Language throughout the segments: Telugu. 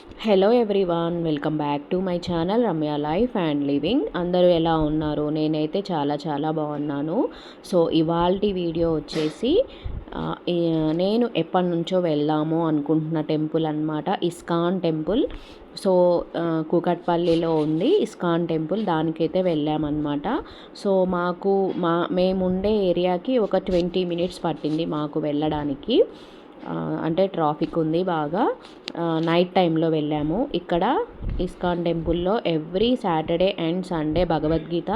Hello everyone, welcome back to my channel Ramya life and living. అందరూ ఎలా ఉన్నారు? నేనైతే చాలా చాలా బాగున్నాను. సో ఇవాల్టి వీడియో వచ్చేసి నేను ఎప్పటి నుంచో వెళ్దాము అనుకుంటున్న టెంపుల్ అనమాట, ఇస్కాన్ టెంపుల్. సో కూకట్పల్లిలో ఉంది ఇస్కాన్ టెంపుల్, దానికైతే వెళ్ళామన్నమాట. సో మేముండే ఏరియాకి ఒక 20 మినిట్స్ పట్టింది మాకు వెళ్ళడానికి. అంటే ట్రాఫిక్ ఉంది బాగా. నైట్ టైంలో వెళ్ళాము. ఇక్కడ ఇస్కాన్ టెంపుల్లో every Saturday and Sunday Bhagavad Gita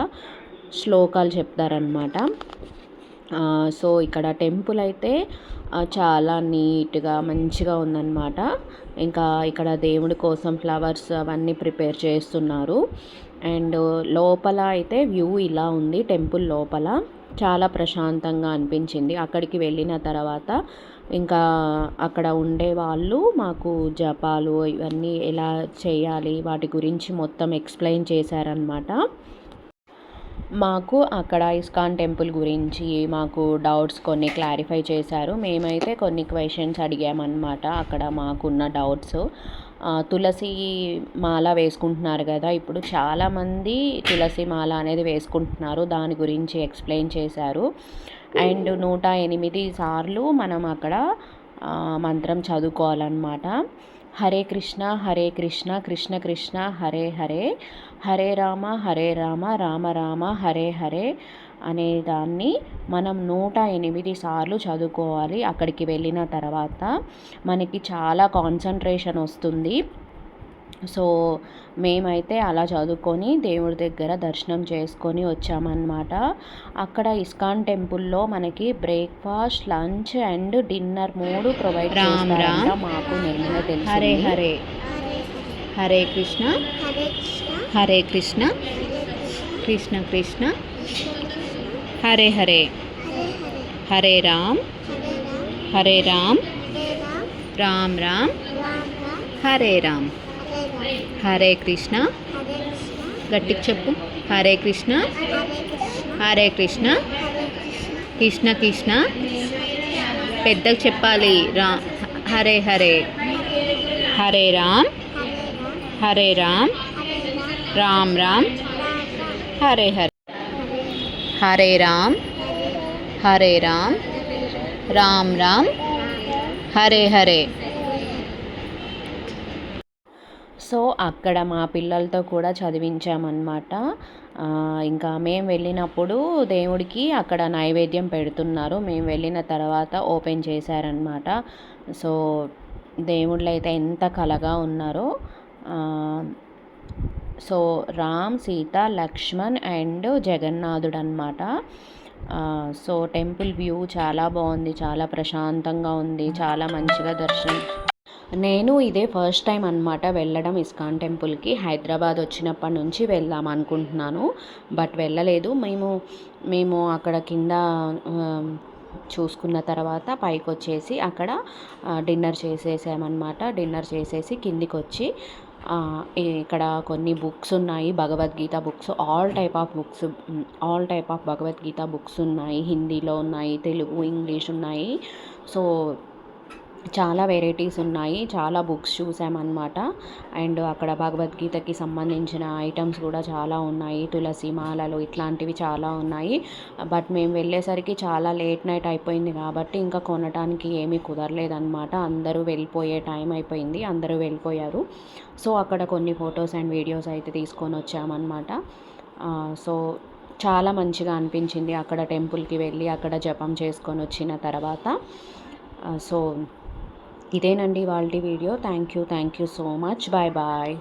శ్లోకాలు చెప్తారనమాట. సో ఇక్కడ టెంపుల్ అయితే చాలా నీట్గా మంచిగా ఉందన్నమాట. ఇంకా ఇక్కడ దేవుడి కోసం ఫ్లవర్స్ అవన్నీ ప్రిపేర్ చేస్తున్నారు. అండ్ లోపల అయితే వ్యూ ఇలా ఉంది. టెంపుల్ లోపల చాలా ప్రశాంతంగా అనిపించింది. అక్కడికి వెళ్ళిన తర్వాత ఇంకా అక్కడ ఉండే వాళ్ళు మాకు జపాలు ఇవన్నీ ఎలా చేయాలి వాటి గురించి మొత్తం ఎక్స్ప్లెయిన్ చేశారనమాట. మాకు అక్కడ ఇస్కాన్ టెంపుల్ గురించి మాకు డౌట్స్ కొన్ని క్లారిఫై చేశారు. మేమైతే కొన్ని క్వశ్చన్స్ అడిగామన్నమాట అక్కడ మాకున్న డౌట్స్. తులసి మాల వేసుకుంటున్నారు కదా, ఇప్పుడు చాలామంది తులసి మాల అనేది వేసుకుంటున్నారు. దాని గురించి ఎక్స్ప్లెయిన్ చేశారు. అండ్ 108 సార్లు మనం అక్కడ మంత్రం చదువుకోవాలన్నమాట. హరే కృష్ణ కృష్ణ కృష్ణ హరే హరే, హరే రామ రామ రామ హరే హరే అనే దాన్ని మనం 108 సార్లు చదువుకోవాలి. అక్కడికి వెళ్ళిన తర్వాత మనకి చాలా కాన్సన్ట్రేషన్ వస్తుంది. సో మేమైతే అలా చదువుకొని దేవుడి దగ్గర దర్శనం చేసుకొని వచ్చామన్నమాట. అక్కడ ఇస్కాన్ టెంపుల్లో మనకి breakfast, lunch and dinner 3 provide చేస్తారంట. మాకు నిన్న తెలుసు. హరే హరే, హరే కృష్ణ హరే కృష్ణ కృష్ణ కృష్ణ హరే హరే, హరే రామ్ రామ్ రామ్ హరే రామ్, హరే కృష్ణ గట్టికి చెప్పు, హరే కృష్ణ కృష్ణ కృష్ణ పెద్దగా చెప్పాలి, హరే హరే, హరే రామ్ రామ్ రామ్ హరే హరే, హరే రామ్ రామ్ రామ్ హరే హరే. సో అక్కడ మా పిల్లలతో కూడా చదివించామన్నమాట. ఇంకా మేము వెళ్ళినప్పుడు దేవుడికి అక్కడ నైవేద్యం పెడుతున్నారు. మేము వెళ్ళిన తర్వాత ఓపెన్ చేశారనమాట. సో దేవుళ్ళు అయితే ఎంత కలగా ఉన్నారో. సో రామ్, సీత, లక్ష్మణ్ అండ్ జగన్నాథుడు అనమాట. సో టెంపుల్ వ్యూ చాలా బాగుంది, చాలా ప్రశాంతంగా ఉంది, చాలా మంచిగా దర్శనం. నేను ఇదే ఫస్ట్ టైం అనమాట వెళ్ళడం ఇస్కాన్ టెంపుల్కి. హైదరాబాద్ వచ్చినప్పటి నుంచి వెళ్దాం అనుకుంటున్నాను, బట్ వెళ్ళలేదు. మేము అక్కడ కింద చూసుకున్న తర్వాత పైకి వచ్చేసి అక్కడ డిన్నర్ చేసేసామన్నమాట. డిన్నర్ చేసేసి కిందికి వచ్చి ఇక్కడ కొన్ని బుక్స్ ఉన్నాయి, Bhagavad Gita books, all type of Bhagavad Gita books ఉన్నాయి. హిందీలో ఉన్నాయి, తెలుగు, ఇంగ్లీష్ ఉన్నాయి. సో చాలా వెరైటీస్ ఉన్నాయి. చాలా బుక్స్ చూసామన్నమాట. అండ్ అక్కడ భగవద్గీతకి సంబంధించిన ఐటమ్స్ కూడా చాలా ఉన్నాయి. తులసి మాలలు ఇట్లాంటివి చాలా ఉన్నాయి. బట్ మేము వెళ్ళేసరికి చాలా లేట్ నైట్ అయిపోయింది కాబట్టి ఇంకా కొనడానికి ఏమీ కుదరలేదన్నమాట. అందరూ వెళ్ళిపోయే టైం అయిపోయింది, అందరూ వెళ్ళిపోయారు. సో అక్కడ కొన్ని ఫొటోస్ అండ్ వీడియోస్ అయితే తీసుకొని వచ్చామన్నమాట. సో చాలా మంచిగా అనిపించింది అక్కడ టెంపుల్కి వెళ్ళి అక్కడ జపం చేసుకొని వచ్చిన తర్వాత. సో ఇదేనండి వాళ్ళ వీడియో. Thank you so much. Bye bye.